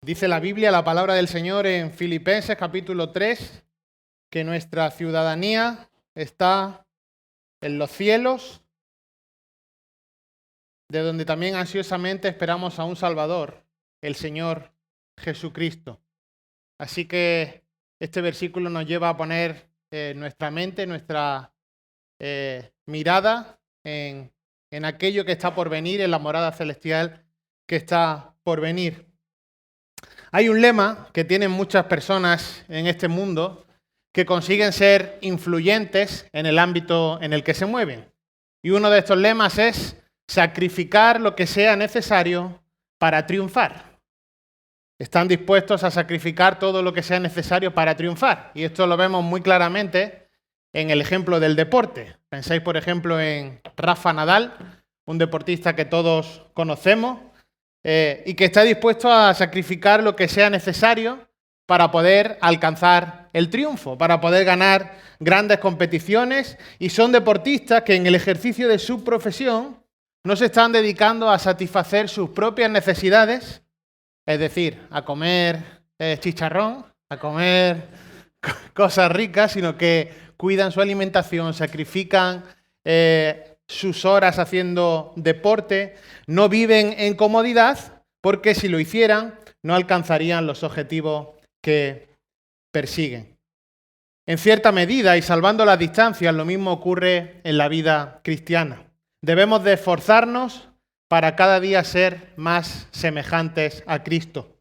Dice la Biblia, la palabra del Señor en Filipenses capítulo 3, que nuestra ciudadanía está en los cielos, de donde también ansiosamente esperamos a un Salvador, el Señor Jesucristo. Así que este versículo nos lleva a poner nuestra mente, nuestra mirada en aquello que está por venir, en la morada celestial que está por venir. Hay un lema que tienen muchas personas en este mundo que consiguen ser influyentes en el ámbito en el que se mueven. Y uno de estos lemas es sacrificar lo que sea necesario para triunfar. Están dispuestos a sacrificar todo lo que sea necesario para triunfar. Y esto lo vemos muy claramente en el ejemplo del deporte. Pensáis, por ejemplo, en Rafa Nadal, un deportista que todos conocemos, y que está dispuesto a sacrificar lo que sea necesario para poder alcanzar el triunfo, para poder ganar grandes competiciones, y son deportistas que en el ejercicio de su profesión no se están dedicando a satisfacer sus propias necesidades, es decir, a comer chicharrón, a comer cosas ricas, sino que cuidan su alimentación, sacrifican sus horas haciendo deporte, no viven en comodidad, porque si lo hicieran no alcanzarían los objetivos que persiguen. En cierta medida, y salvando las distancias, lo mismo ocurre en la vida cristiana. Debemos de esforzarnos para cada día ser más semejantes a Cristo.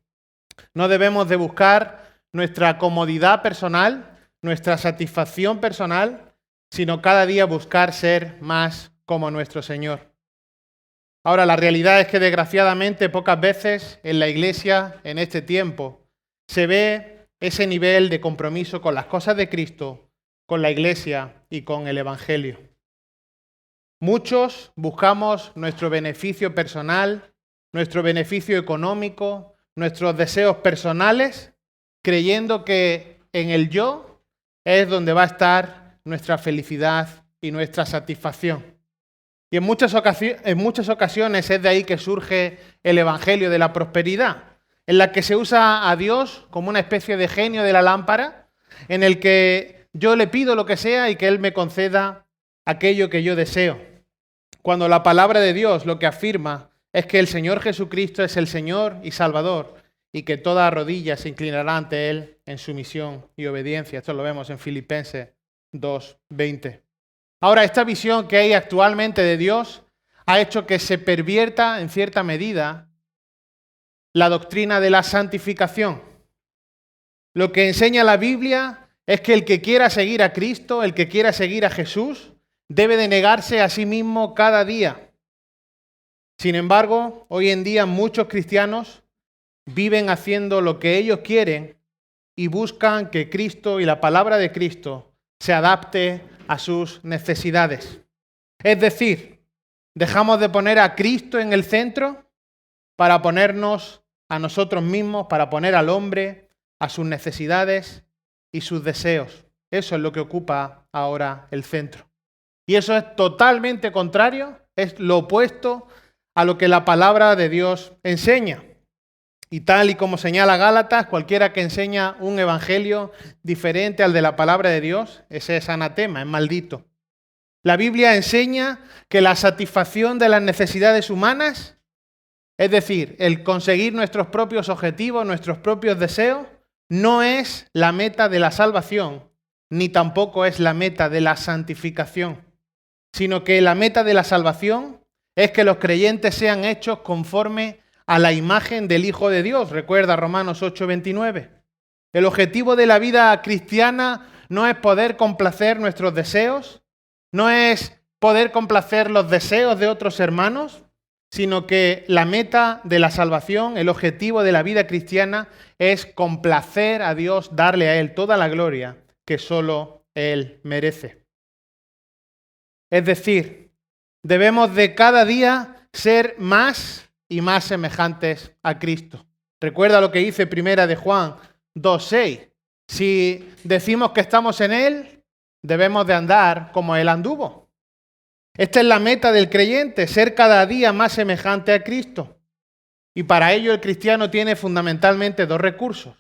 No debemos de buscar nuestra comodidad personal, nuestra satisfacción personal, sino cada día buscar ser más como nuestro Señor. Ahora, la realidad es que desgraciadamente pocas veces en la iglesia, en este tiempo, se ve ese nivel de compromiso con las cosas de Cristo, con la iglesia y con el Evangelio. Muchos buscamos nuestro beneficio personal, nuestro beneficio económico, nuestros deseos personales, creyendo que en el yo es donde va a estar nuestra felicidad y nuestra satisfacción. Y en muchas ocasiones es de ahí que surge el Evangelio de la prosperidad, en la que se usa a Dios como una especie de genio de la lámpara, en el que yo le pido lo que sea y que Él me conceda aquello que yo deseo. Cuando la palabra de Dios lo que afirma es que el Señor Jesucristo es el Señor y Salvador, y que toda rodilla se inclinará ante Él en sumisión y obediencia. Esto lo vemos en Filipenses 2:20. Ahora, esta visión que hay actualmente de Dios ha hecho que se pervierta en cierta medida la doctrina de la santificación. Lo que enseña la Biblia es que el que quiera seguir a Cristo, el que quiera seguir a Jesús, debe de negarse a sí mismo cada día. Sin embargo, hoy en día muchos cristianos viven haciendo lo que ellos quieren y buscan que Cristo y la palabra de Cristo se adapte a sus necesidades. Es decir, dejamos de poner a Cristo en el centro para ponernos a nosotros mismos, para poner al hombre a sus necesidades y sus deseos. Eso es lo que ocupa ahora el centro. Y eso es totalmente contrario, es lo opuesto a lo que la palabra de Dios enseña. Y tal y como señala Gálatas, cualquiera que enseña un evangelio diferente al de la palabra de Dios, ese es anatema, es maldito. La Biblia enseña que la satisfacción de las necesidades humanas, es decir, el conseguir nuestros propios objetivos, nuestros propios deseos, no es la meta de la salvación, ni tampoco es la meta de la santificación, sino que la meta de la salvación es que los creyentes sean hechos conforme a la imagen del Hijo de Dios. Recuerda Romanos 8:29. El objetivo de la vida cristiana no es poder complacer nuestros deseos, no es poder complacer los deseos de otros hermanos, sino que la meta de la salvación, el objetivo de la vida cristiana es complacer a Dios, darle a Él toda la gloria que solo Él merece. Es decir, debemos de cada día ser más y más semejantes a Cristo. Recuerda lo que dice Primera de Juan 2:6. Si decimos que estamos en Él, debemos de andar como Él anduvo. Esta es la meta del creyente, ser cada día más semejante a Cristo. Y para ello el cristiano tiene fundamentalmente dos recursos.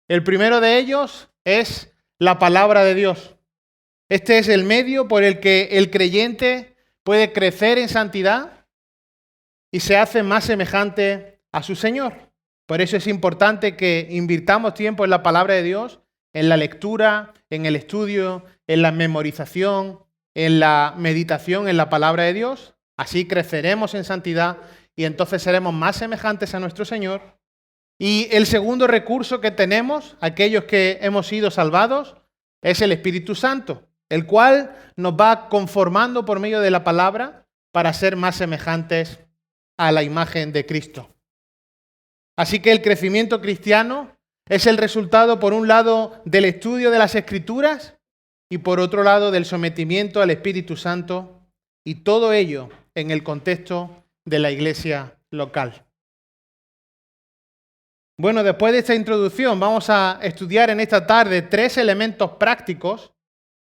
El primero de ellos es la palabra de Dios. Este es el medio por el que el creyente puede crecer en santidad y se hace más semejante a su Señor. Por eso es importante que invirtamos tiempo en la palabra de Dios, en la lectura, en el estudio, en la memorización, en la meditación en la palabra de Dios. Así creceremos en santidad y entonces seremos más semejantes a nuestro Señor. Y el segundo recurso que tenemos, aquellos que hemos sido salvados, es el Espíritu Santo, el cual nos va conformando por medio de la palabra para ser más semejantes a la imagen de Cristo. Así que el crecimiento cristiano es el resultado, por un lado, del estudio de las Escrituras y por otro lado, del sometimiento al Espíritu Santo, y todo ello en el contexto de la iglesia local. Bueno, después de esta introducción vamos a estudiar en esta tarde 3 elementos prácticos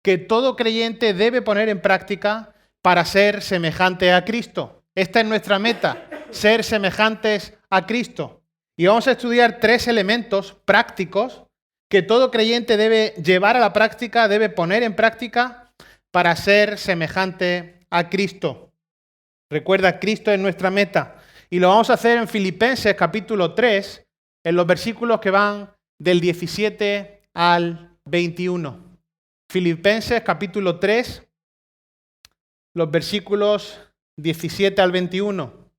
que todo creyente debe poner en práctica para ser semejante a Cristo. Esta es nuestra meta, ser semejantes a Cristo. Y vamos a estudiar 3 elementos prácticos que todo creyente debe llevar a la práctica, debe poner en práctica para ser semejante a Cristo. Recuerda, Cristo es nuestra meta. Y lo vamos a hacer en Filipenses capítulo 3, en los versículos que van del 17 al 21. Filipenses capítulo 3, los versículos 17 al 21.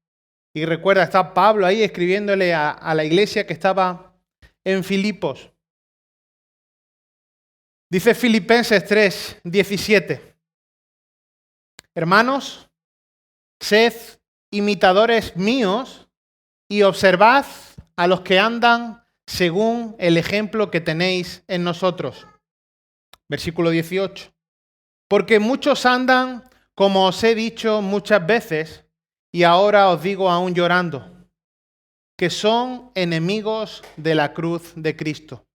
Y recuerda, está Pablo ahí escribiéndole a la iglesia que estaba en Filipos. Dice Filipenses 3, 17. Hermanos, sed imitadores míos y observad a los que andan según el ejemplo que tenéis en nosotros. Versículo 18. Porque muchos andan, como os he dicho muchas veces, y ahora os digo aún llorando, que son enemigos de la cruz de Cristo,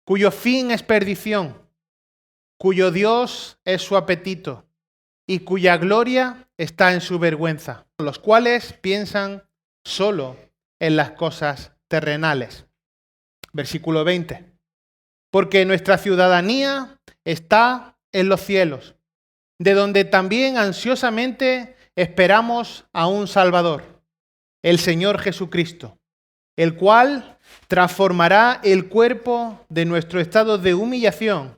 cuyo fin es perdición, cuyo Dios es su apetito y cuya gloria está en su vergüenza, los cuales piensan solo en las cosas terrenales. Versículo 20. Porque nuestra ciudadanía está en los cielos, de donde también ansiosamente esperamos a un Salvador, el Señor Jesucristo, el cual transformará el cuerpo de nuestro estado de humillación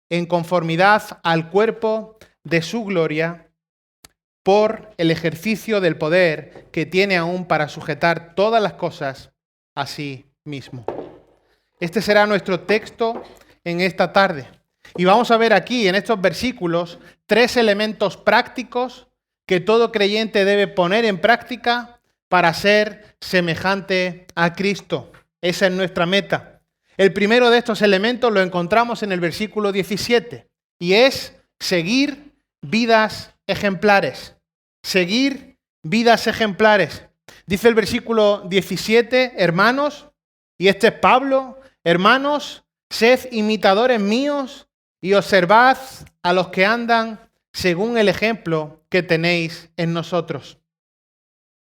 en conformidad al cuerpo de su gloria por el ejercicio del poder que tiene aún para sujetar todas las cosas a sí mismo. Este será nuestro texto en esta tarde. Y vamos a ver aquí, en estos versículos, 3 elementos prácticos que todo creyente debe poner en práctica para ser semejante a Cristo. Esa es nuestra meta. El primero de estos elementos lo encontramos en el versículo 17 y es seguir vidas ejemplares. Seguir vidas ejemplares. Dice el versículo 17, hermanos, y este es Pablo, hermanos, sed imitadores míos y observad a los que andan según el ejemplo que tenéis en nosotros.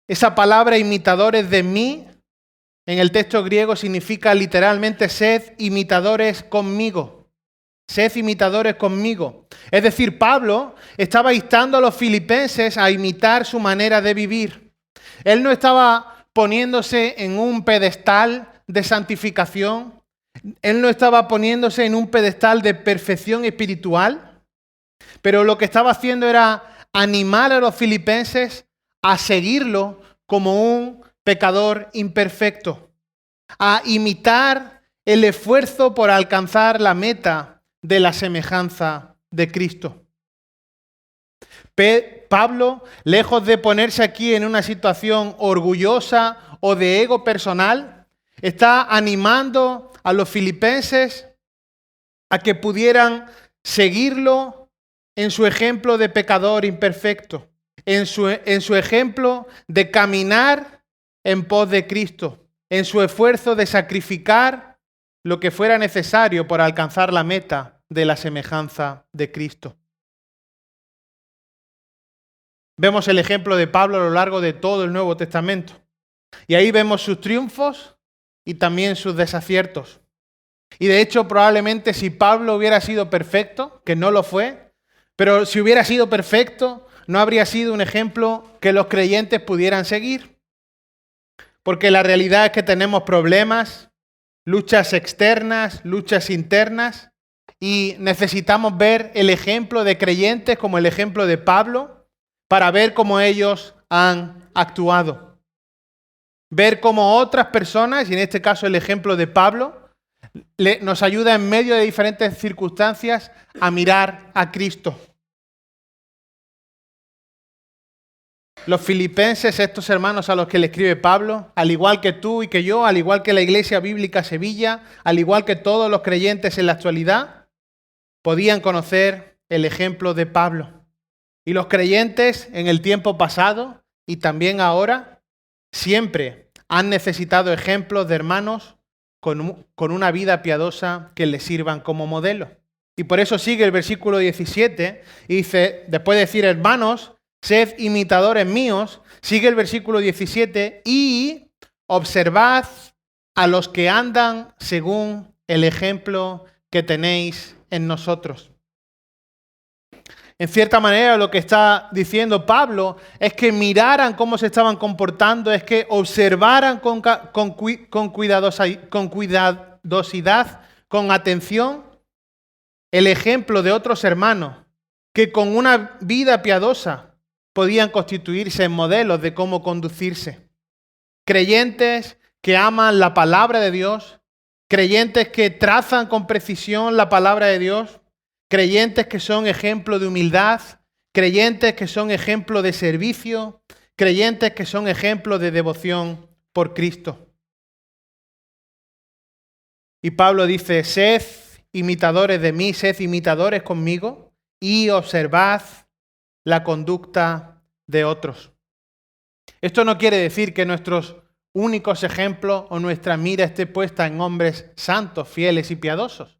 Esa palabra imitadores de mí en el texto griego significa literalmente sed imitadores conmigo. Sed imitadores conmigo. Es decir, Pablo estaba instando a los filipenses a imitar su manera de vivir. Él no estaba poniéndose en un pedestal de santificación. Él no estaba poniéndose en un pedestal de perfección espiritual. Pero lo que estaba haciendo era animar a los filipenses a seguirlo como un pecador imperfecto, a imitar el esfuerzo por alcanzar la meta de la semejanza de Cristo. Pablo, lejos de ponerse aquí en una situación orgullosa o de ego personal, está animando a los filipenses a que pudieran seguirlo en su ejemplo de pecador imperfecto, en su ejemplo de caminar en pos de Cristo, en su esfuerzo de sacrificar lo que fuera necesario para alcanzar la meta de la semejanza de Cristo. Vemos el ejemplo de Pablo a lo largo de todo el Nuevo Testamento. Y ahí vemos sus triunfos y también sus desaciertos. Y de hecho, probablemente si Pablo hubiera sido perfecto, que no lo fue, pero si hubiera sido perfecto, no habría sido un ejemplo que los creyentes pudieran seguir. Porque la realidad es que tenemos problemas, luchas externas, luchas internas, y necesitamos ver el ejemplo de creyentes como el ejemplo de Pablo para ver cómo ellos han actuado. Ver cómo otras personas, y en este caso el ejemplo de Pablo, nos ayuda en medio de diferentes circunstancias a mirar a Cristo. Los filipenses, estos hermanos a los que le escribe Pablo, al igual que tú y que yo, al igual que la Iglesia Bíblica Sevilla, al igual que todos los creyentes en la actualidad, podían conocer el ejemplo de Pablo. Y los creyentes en el tiempo pasado y también ahora siempre han necesitado ejemplos de hermanos con una vida piadosa que les sirvan como modelo. Y por eso sigue el versículo 17 y dice, después de decir hermanos, sed imitadores míos, sigue el versículo 17, y observad a los que andan según el ejemplo que tenéis en nosotros. En cierta manera, lo que está diciendo Pablo es que miraran cómo se estaban comportando, es que observaran con cuidadosidad, con atención, el ejemplo de otros hermanos que con una vida piadosa podían constituirse en modelos de cómo conducirse. Creyentes que aman la palabra de Dios, creyentes que trazan con precisión la palabra de Dios, creyentes que son ejemplo de humildad, creyentes que son ejemplo de servicio, creyentes que son ejemplo de devoción por Cristo. Y Pablo dice, sed imitadores de mí, sed imitadores conmigo y observad la conducta de otros. Esto no quiere decir que nuestros únicos ejemplos o nuestra mira esté puesta en hombres santos, fieles y piadosos,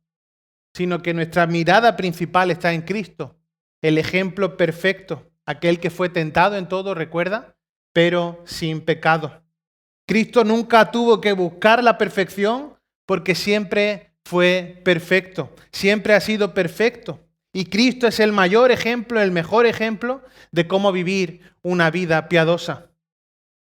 sino que nuestra mirada principal está en Cristo, el ejemplo perfecto, aquel que fue tentado en todo, recuerda, pero sin pecado. Cristo nunca tuvo que buscar la perfección porque siempre fue perfecto, siempre ha sido perfecto. Y Cristo es el mayor ejemplo, el mejor ejemplo de cómo vivir una vida piadosa.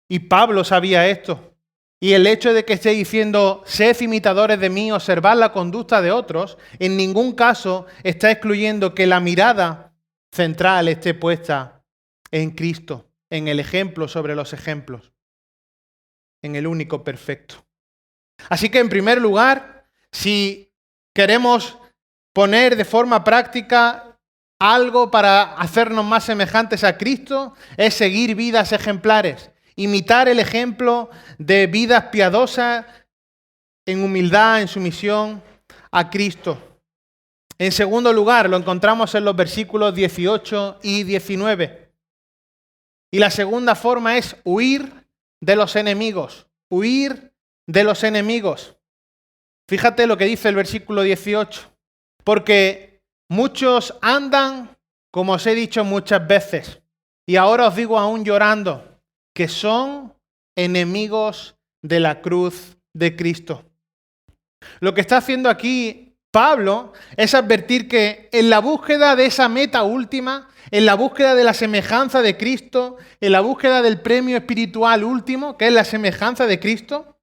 Y Pablo sabía esto. Y el hecho de que esté diciendo, sed imitadores de mí, observad la conducta de otros, en ningún caso está excluyendo que la mirada central esté puesta en Cristo, en el ejemplo sobre los ejemplos, en el único perfecto. Así que en primer lugar, si queremos poner de forma práctica algo para hacernos más semejantes a Cristo, es seguir vidas ejemplares. Imitar el ejemplo de vidas piadosas en humildad, en sumisión a Cristo. En segundo lugar, lo encontramos en los versículos 18 y 19. Y la segunda forma es huir de los enemigos. Huir de los enemigos. Fíjate lo que dice el versículo 18. Porque muchos andan, como os he dicho muchas veces, y ahora os digo aún llorando, que son enemigos de la cruz de Cristo. Lo que está haciendo aquí Pablo es advertir que en la búsqueda de esa meta última, en la búsqueda de la semejanza de Cristo, en la búsqueda del premio espiritual último, que es la semejanza de Cristo,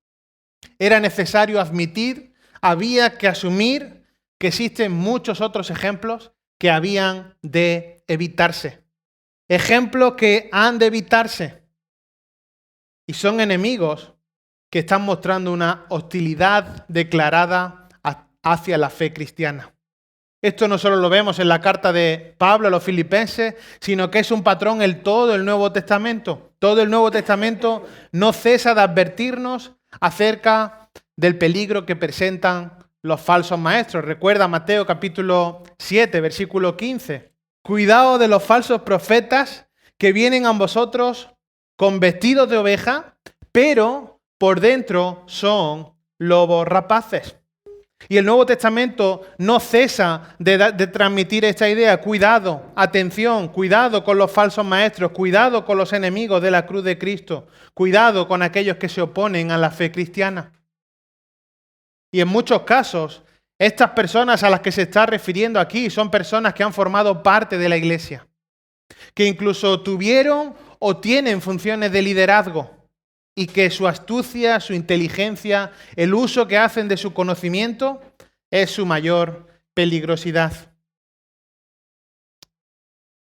era necesario admitir, había que asumir que existen muchos otros ejemplos que habían de evitarse. Ejemplos que han de evitarse. Y son enemigos que están mostrando una hostilidad declarada hacia la fe cristiana. Esto no solo lo vemos en la carta de Pablo a los filipenses, sino que es un patrón en todo el Nuevo Testamento. Todo el Nuevo Testamento no cesa de advertirnos acerca del peligro que presentan los falsos maestros. Recuerda Mateo capítulo 7, versículo 15. Cuidado de los falsos profetas que vienen a vosotros con vestidos de oveja, pero por dentro son lobos rapaces. Y el Nuevo Testamento no cesa de transmitir esta idea. Cuidado, atención, cuidado con los falsos maestros, cuidado con los enemigos de la cruz de Cristo, cuidado con aquellos que se oponen a la fe cristiana. Y en muchos casos, estas personas a las que se está refiriendo aquí son personas que han formado parte de la iglesia, que incluso tuvieron o tienen funciones de liderazgo y que su astucia, su inteligencia, el uso que hacen de su conocimiento es su mayor peligrosidad.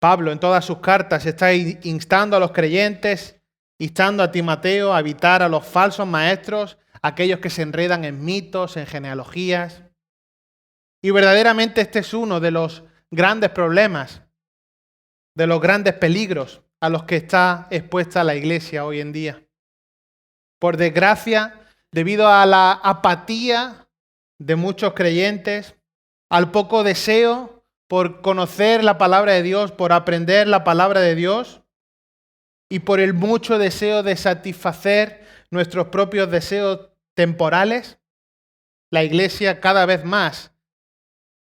Pablo en todas sus cartas está instando a los creyentes, instando a Timoteo a evitar a los falsos maestros, aquellos que se enredan en mitos, en genealogías. Y verdaderamente este es uno de los grandes problemas, de los grandes peligros a los que está expuesta la iglesia hoy en día. Por desgracia, debido a la apatía de muchos creyentes, al poco deseo por conocer la palabra de Dios, por aprender la palabra de Dios, y por el mucho deseo de satisfacer nuestros propios deseos temporales, la iglesia cada vez más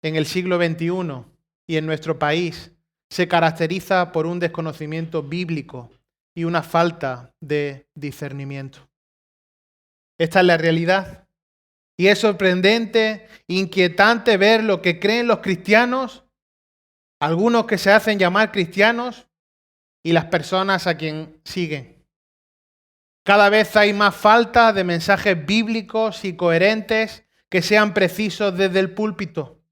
en el siglo XXI y en nuestro país se caracteriza por un desconocimiento bíblico y una falta de discernimiento. Esta es la realidad. Y es sorprendente, inquietante ver lo que creen los cristianos, algunos que se hacen llamar cristianos, y las personas a quien siguen. Cada vez hay más falta de mensajes bíblicos y coherentes que sean precisos desde el púlpito.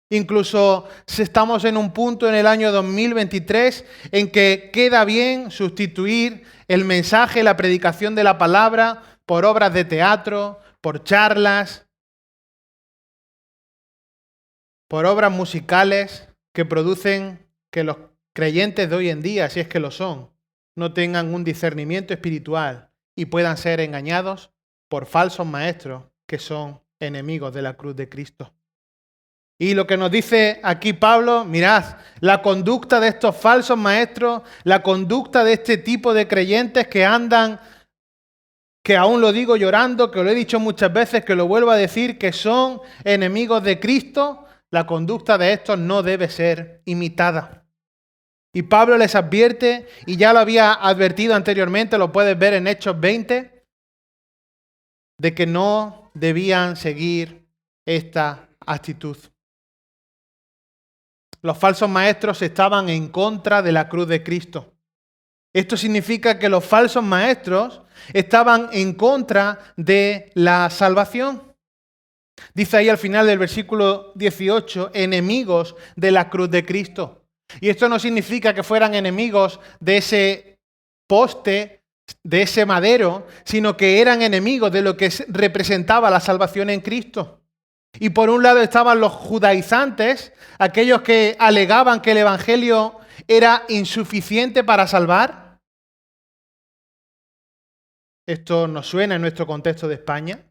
Incluso si estamos en un punto en el año 2023 en que queda bien sustituir el mensaje, la predicación de la palabra por obras de teatro, por charlas, por obras musicales que producen que los creyentes de hoy en día, si es que lo son, no tengan un discernimiento espiritual y puedan ser engañados por falsos maestros que son enemigos de la cruz de Cristo. Y lo que nos dice aquí Pablo, mirad, la conducta de estos falsos maestros, la conducta de este tipo de creyentes que andan, que aún lo digo llorando, que lo he dicho muchas veces, que lo vuelvo a decir, que son enemigos de Cristo, la conducta de estos no debe ser imitada. Y Pablo les advierte, y ya lo había advertido anteriormente, lo puedes ver en Hechos 20, de que no debían seguir esta actitud. Los falsos maestros estaban en contra de la cruz de Cristo. Esto significa que los falsos maestros estaban en contra de la salvación. Dice ahí al final del versículo 18, enemigos de la cruz de Cristo. Y esto no significa que fueran enemigos de ese poste, de ese madero, sino que eran enemigos de lo que representaba la salvación en Cristo. Y por un lado estaban los judaizantes, aquellos que alegaban que el evangelio era insuficiente para salvar. Esto nos suena en nuestro contexto de España.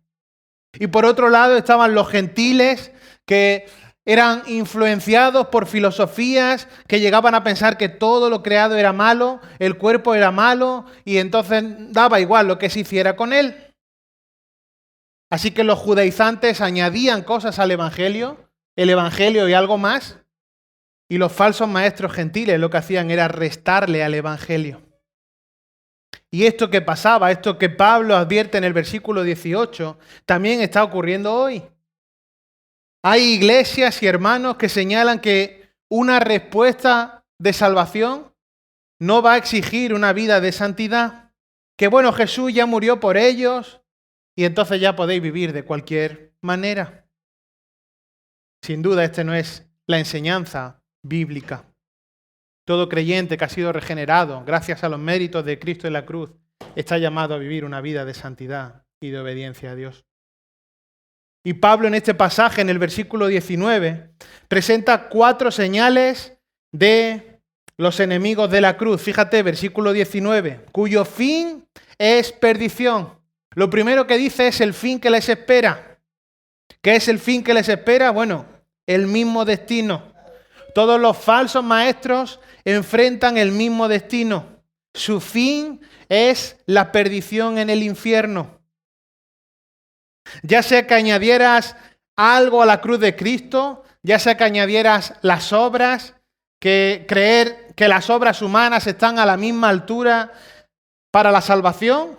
Y por otro lado estaban los gentiles que eran influenciados por filosofías que llegaban a pensar que todo lo creado era malo, el cuerpo era malo y entonces daba igual lo que se hiciera con él. Así que los judaizantes añadían cosas al evangelio, el evangelio y algo más, y los falsos maestros gentiles lo que hacían era restarle al evangelio. Y esto que pasaba, esto que Pablo advierte en el versículo 18, también está ocurriendo hoy. Hay iglesias y hermanos que señalan que una respuesta de salvación no va a exigir una vida de santidad. Que bueno, Jesús ya murió por ellos y entonces ya podéis vivir de cualquier manera. Sin duda, esta no es la enseñanza bíblica. Todo creyente que ha sido regenerado gracias a los méritos de Cristo en la cruz está llamado a vivir una vida de santidad y de obediencia a Dios. Y Pablo en este pasaje, en el versículo 19, presenta 4 señales de los enemigos de la cruz. Fíjate, versículo 19, cuyo fin es perdición. Lo primero que dice es el fin que les espera. ¿Qué es el fin que les espera? Bueno, el mismo destino. Todos los falsos maestros enfrentan el mismo destino. Su fin es la perdición en el infierno. Ya sea que añadieras algo a la cruz de Cristo, ya sea que añadieras las obras, que creer que las obras humanas están a la misma altura para la salvación,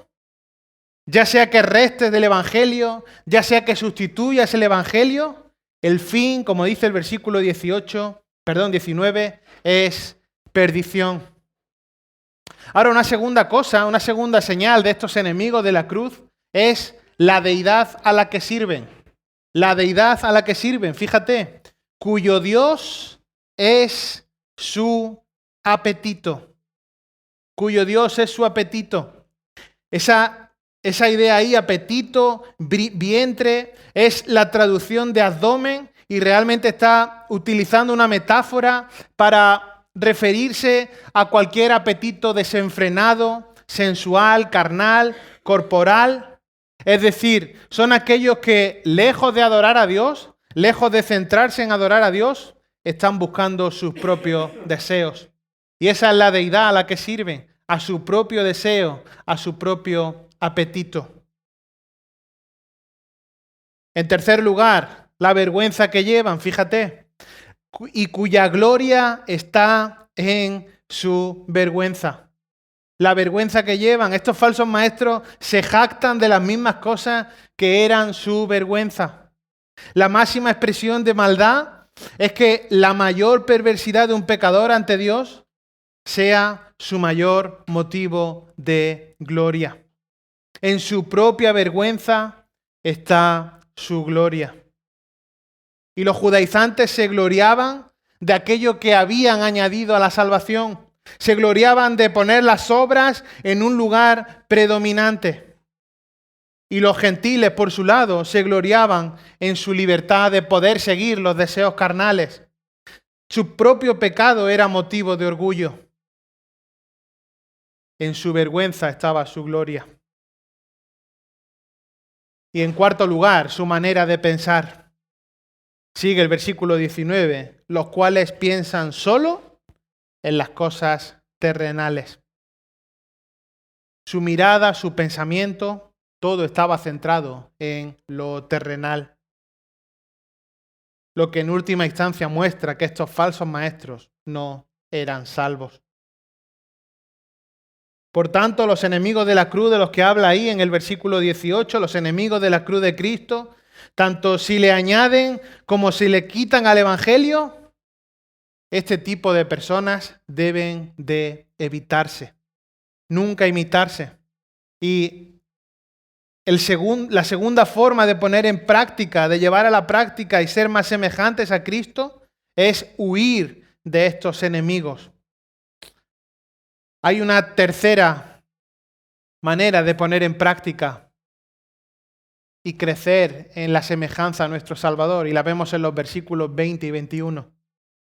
ya sea que restes del Evangelio, ya sea que sustituyas el Evangelio, el fin, como dice el versículo 19, es perdición. Ahora, una segunda señal de estos enemigos de la cruz es la deidad a la que sirven. La deidad a la que sirven, fíjate, cuyo Dios es su apetito. Cuyo Dios es su apetito. Esa idea ahí, apetito, vientre, es la traducción de abdomen y realmente está utilizando una metáfora para referirse a cualquier apetito desenfrenado, sensual, carnal, corporal. Es decir, son aquellos que lejos de adorar a Dios, lejos de centrarse en adorar a Dios, están buscando sus propios deseos. Y esa es la deidad a la que sirven, a su propio deseo, a su propio apetito. En tercer lugar, la vergüenza que llevan, fíjate, y cuya gloria está en su vergüenza. La vergüenza que llevan, estos falsos maestros se jactan de las mismas cosas que eran su vergüenza. La máxima expresión de maldad es que la mayor perversidad de un pecador ante Dios sea su mayor motivo de gloria. En su propia vergüenza está su gloria. Y los judaizantes se gloriaban de aquello que habían añadido a la salvación. Se gloriaban de poner las obras en un lugar predominante. Y los gentiles, por su lado, se gloriaban en su libertad de poder seguir los deseos carnales. Su propio pecado era motivo de orgullo. En su vergüenza estaba su gloria. Y en cuarto lugar, su manera de pensar. Sigue el versículo 19, los cuales piensan solo en las cosas terrenales. Su mirada, su pensamiento, todo estaba centrado en lo terrenal. Lo que en última instancia muestra que estos falsos maestros no eran salvos. Por tanto, los enemigos de la cruz de los que habla ahí en el versículo 18, los enemigos de la cruz de Cristo, tanto si le añaden como si le quitan al Evangelio, este tipo de personas deben de evitarse, nunca imitarse. Y la segunda forma de poner en práctica, de llevar a la práctica y ser más semejantes a Cristo, es huir de estos enemigos. Hay una tercera manera de poner en práctica y crecer en la semejanza a nuestro Salvador, y la vemos en los versículos 20 y 21.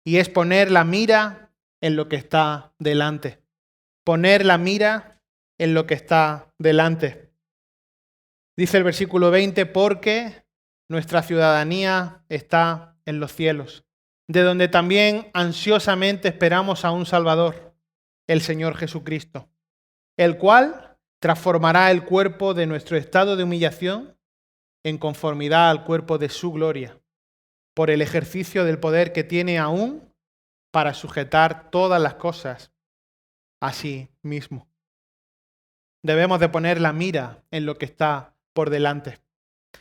Y es poner la mira en lo que está delante. Poner la mira en lo que está delante. Dice el versículo 20, porque nuestra ciudadanía está en los cielos, de donde también ansiosamente esperamos a un Salvador, el Señor Jesucristo, el cual transformará el cuerpo de nuestro estado de humillación en conformidad al cuerpo de su gloria, por el ejercicio del poder que tiene aún para sujetar todas las cosas a sí mismo. Debemos de poner la mira en lo que está por delante.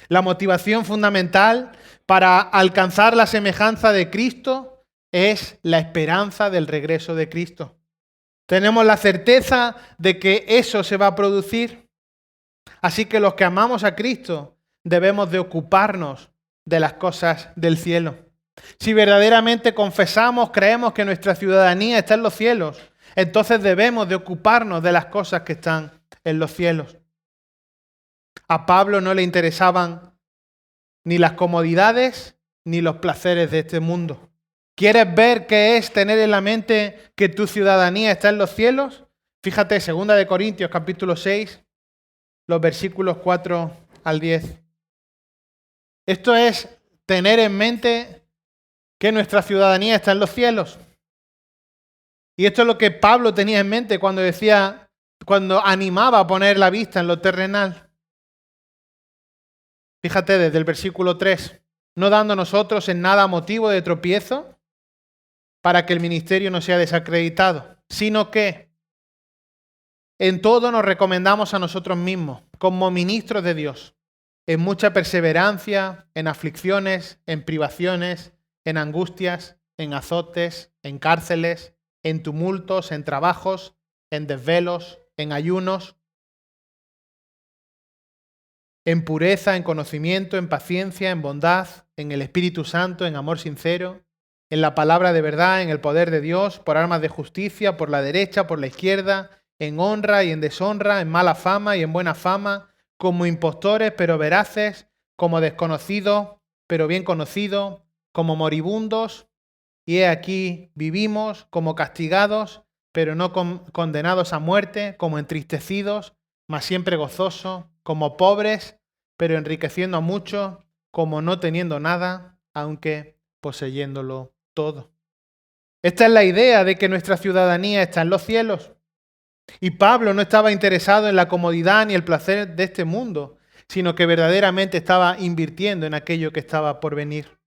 La motivación fundamental para alcanzar la semejanza de Cristo es la esperanza del regreso de Cristo. Tenemos la certeza de que eso se va a producir. Así que los que amamos a Cristo debemos de ocuparnos de las cosas del cielo. Si verdaderamente confesamos, creemos que nuestra ciudadanía está en los cielos, entonces debemos de ocuparnos de las cosas que están en los cielos. A Pablo no le interesaban ni las comodidades ni los placeres de este mundo. ¿Quieres ver qué es tener en la mente que tu ciudadanía está en los cielos? Fíjate, 2 Corintios capítulo 6, los versículos 4 al 10. Esto es tener en mente que nuestra ciudadanía está en los cielos. Y esto es lo que Pablo tenía en mente cuando animaba a poner la vista en lo terrenal. Fíjate desde el versículo 3. no dando nosotros en nada motivo de tropiezo para que el ministerio no sea desacreditado, sino que en todo nos recomendamos a nosotros mismos, como ministros de Dios, en mucha perseverancia, en aflicciones, en privaciones, en angustias, en azotes, en cárceles, en tumultos, en trabajos, en desvelos, en ayunos, en pureza, en conocimiento, en paciencia, en bondad, en el Espíritu Santo, en amor sincero, en la palabra de verdad, en el poder de Dios, por armas de justicia, por la derecha, por la izquierda, en honra y en deshonra, en mala fama y en buena fama, como impostores pero veraces, como desconocidos pero bien conocidos, como moribundos, y he aquí vivimos, como castigados, pero no condenados a muerte, como entristecidos, mas siempre gozosos, como pobres, pero enriqueciendo a muchos, como no teniendo nada, aunque poseyéndolo todo. Esta es la idea de que nuestra ciudadanía está en los cielos. Y Pablo no estaba interesado en la comodidad ni el placer de este mundo, sino que verdaderamente estaba invirtiendo en aquello que estaba por venir.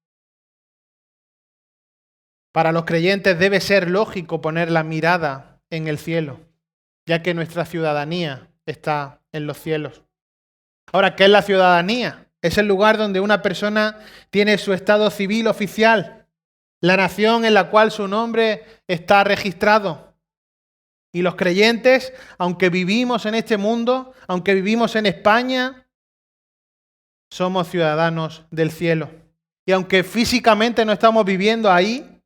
Para los creyentes debe ser lógico poner la mirada en el cielo, ya que nuestra ciudadanía está en los cielos. Ahora, ¿qué es la ciudadanía? Es el lugar donde una persona tiene su estado civil oficial, la nación en la cual su nombre está registrado. Y los creyentes, aunque vivimos en este mundo, aunque vivimos en España, somos ciudadanos del cielo. Y aunque físicamente no estamos viviendo ahí,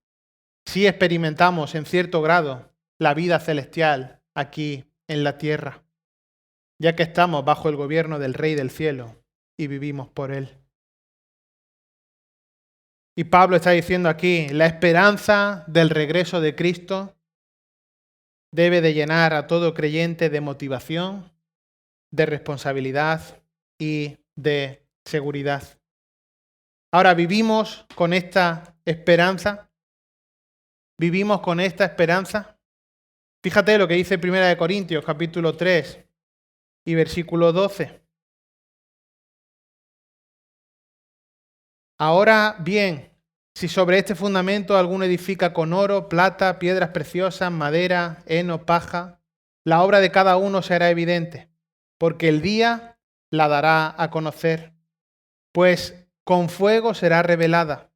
sí experimentamos en cierto grado la vida celestial aquí en la tierra, ya que estamos bajo el gobierno del Rey del cielo y vivimos por Él. Y Pablo está diciendo aquí, la esperanza del regreso de Cristo debe de llenar a todo creyente de motivación, de responsabilidad y de seguridad. Ahora, ¿vivimos con esta esperanza? ¿Vivimos con esta esperanza? Fíjate lo que dice 1 Corintios, capítulo 3 y versículo 12. Ahora bien, si sobre este fundamento alguno edifica con oro, plata, piedras preciosas, madera, heno, paja, la obra de cada uno será evidente, porque el día la dará a conocer, pues con fuego será revelada.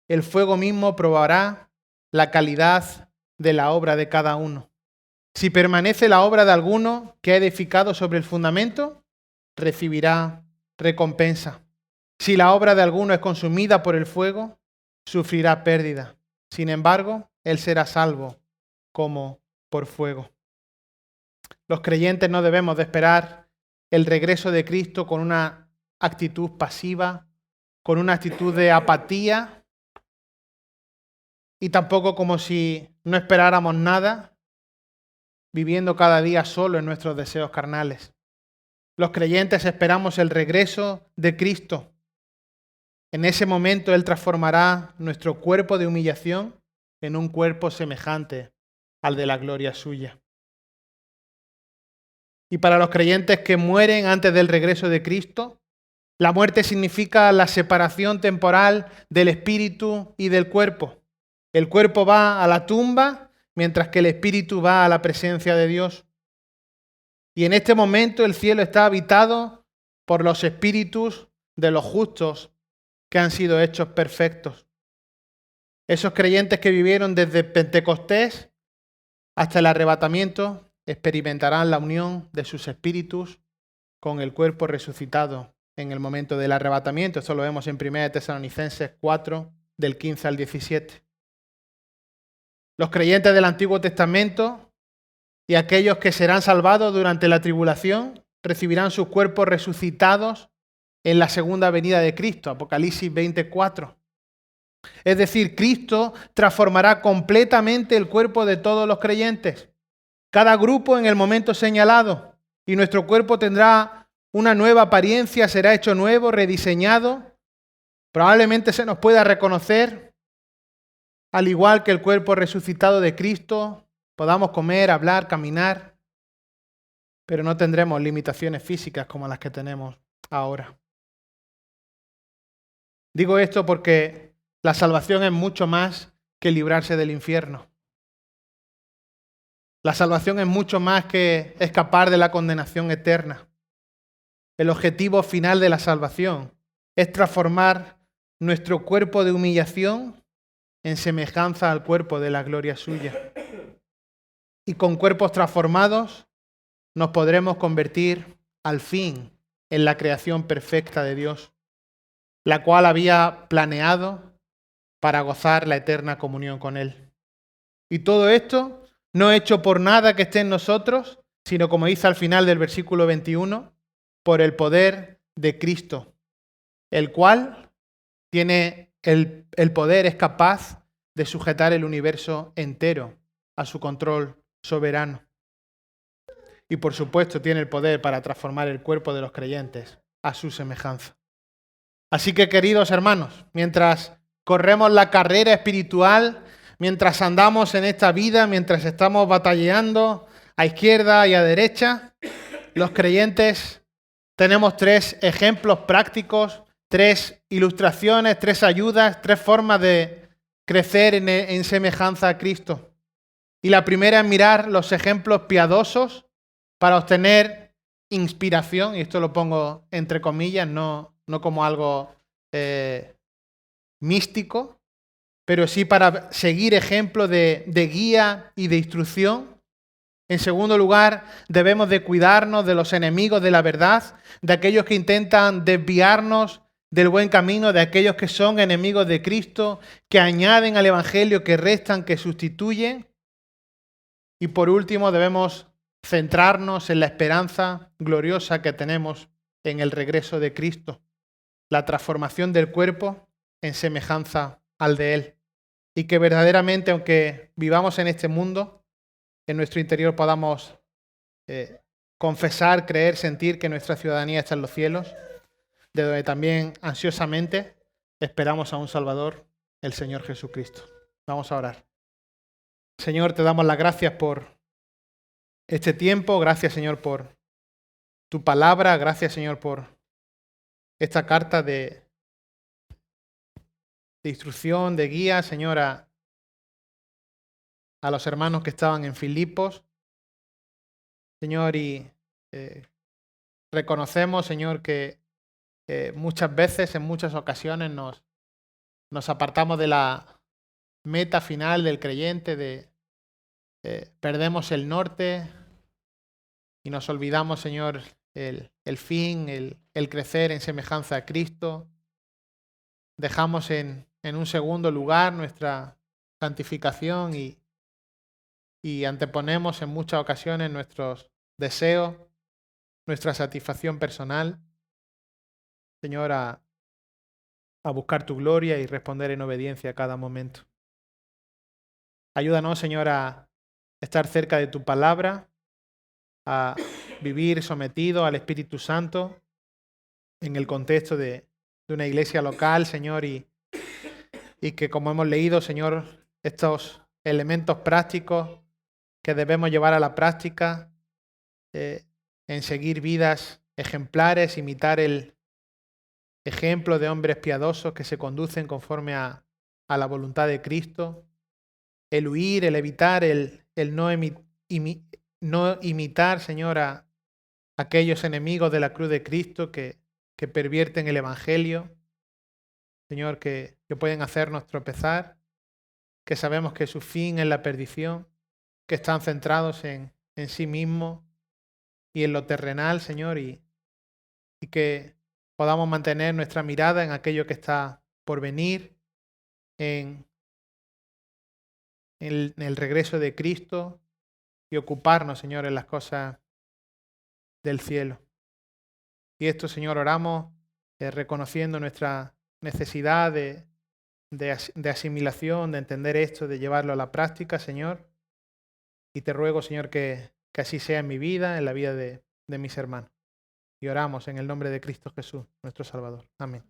El fuego mismo probará la calidad de la obra de cada uno. Si permanece la obra de alguno que ha edificado sobre el fundamento, recibirá recompensa. Si la obra de alguno es consumida por el fuego, sufrirá pérdida. Sin embargo, él será salvo como por fuego. Los creyentes no debemos de esperar el regreso de Cristo con una actitud pasiva, con una actitud de apatía y tampoco como si no esperáramos nada, viviendo cada día solo en nuestros deseos carnales. Los creyentes esperamos el regreso de Cristo. En ese momento Él transformará nuestro cuerpo de humillación en un cuerpo semejante al de la gloria suya. Y para los creyentes que mueren antes del regreso de Cristo, la muerte significa la separación temporal del espíritu y del cuerpo. El cuerpo va a la tumba, mientras que el espíritu va a la presencia de Dios. Y en este momento el cielo está habitado por los espíritus de los justos que han sido hechos perfectos. Esos creyentes que vivieron desde Pentecostés hasta el arrebatamiento experimentarán la unión de sus espíritus con el cuerpo resucitado en el momento del arrebatamiento. Esto lo vemos en 1 Tesalonicenses 4, del 15 al 17. Los creyentes del Antiguo Testamento y aquellos que serán salvados durante la tribulación recibirán sus cuerpos resucitados en la segunda venida de Cristo, Apocalipsis 24. Es decir, Cristo transformará completamente el cuerpo de todos los creyentes, cada grupo en el momento señalado, y nuestro cuerpo tendrá una nueva apariencia, será hecho nuevo, rediseñado. Probablemente se nos pueda reconocer, al igual que el cuerpo resucitado de Cristo, podamos comer, hablar, caminar, pero no tendremos limitaciones físicas como las que tenemos ahora. Digo esto porque la salvación es mucho más que librarse del infierno. La salvación es mucho más que escapar de la condenación eterna. El objetivo final de la salvación es transformar nuestro cuerpo de humillación en semejanza al cuerpo de la gloria suya. Y con cuerpos transformados nos podremos convertir al fin en la creación perfecta de Dios, la cual había planeado para gozar la eterna comunión con Él. Y todo esto no hecho por nada que esté en nosotros, sino como dice al final del versículo 21, por el poder de Cristo, el cual tiene el poder, es capaz de sujetar el universo entero a su control soberano. Y por supuesto tiene el poder para transformar el cuerpo de los creyentes a su semejanza. Así que, queridos hermanos, mientras corremos la carrera espiritual, mientras andamos en esta vida, mientras estamos batallando a izquierda y a derecha, los creyentes tenemos 3 ejemplos prácticos, 3 ilustraciones, 3 ayudas, 3 formas de crecer en semejanza a Cristo. Y la primera es mirar los ejemplos piadosos para obtener inspiración, y esto lo pongo entre comillas, no como algo místico, pero sí para seguir ejemplos de guía y de instrucción. En segundo lugar, debemos de cuidarnos de los enemigos de la verdad, de aquellos que intentan desviarnos del buen camino, de aquellos que son enemigos de Cristo, que añaden al Evangelio, que restan, que sustituyen. Y por último, debemos centrarnos en la esperanza gloriosa que tenemos en el regreso de Cristo, la transformación del cuerpo en semejanza al de Él. Y que verdaderamente, aunque vivamos en este mundo, en nuestro interior podamos confesar, creer, sentir que nuestra ciudadanía está en los cielos, de donde también ansiosamente esperamos a un Salvador, el Señor Jesucristo. Vamos a orar. Señor, te damos las gracias por este tiempo, gracias Señor por tu palabra, gracias Señor por esta carta de instrucción, de guía, Señor, a los hermanos que estaban en Filipos. Señor, y reconocemos, Señor, que muchas veces, en muchas ocasiones, nos apartamos de la meta final del creyente, perdemos el norte y nos olvidamos, Señor, el fin, el crecer en semejanza a Cristo. Dejamos en un segundo lugar nuestra santificación y anteponemos en muchas ocasiones nuestros deseos, nuestra satisfacción personal, Señor, a buscar tu gloria y responder en obediencia a cada momento. Ayúdanos, Señor, a estar cerca de tu palabra, a vivir sometido al Espíritu Santo en el contexto de una iglesia local, Señor, y que, como hemos leído, Señor, estos elementos prácticos que debemos llevar a la práctica, en seguir vidas ejemplares, imitar el ejemplo de hombres piadosos que se conducen conforme a la voluntad de Cristo, el huir, el evitar, el no imitar, Señor, a aquellos enemigos de la cruz de Cristo que pervierten el Evangelio, Señor, que pueden hacernos tropezar, que sabemos que su fin es la perdición, que están centrados en sí mismos y en lo terrenal, Señor, y que podamos mantener nuestra mirada en aquello que está por venir, en el regreso de Cristo y ocuparnos, Señor, en las cosas del cielo. Y esto, Señor, oramos reconociendo nuestra necesidad de asimilación, de entender esto, de llevarlo a la práctica, Señor. Y te ruego, Señor, que así sea en mi vida, en la vida de mis hermanos. Y oramos en el nombre de Cristo Jesús, nuestro Salvador. Amén.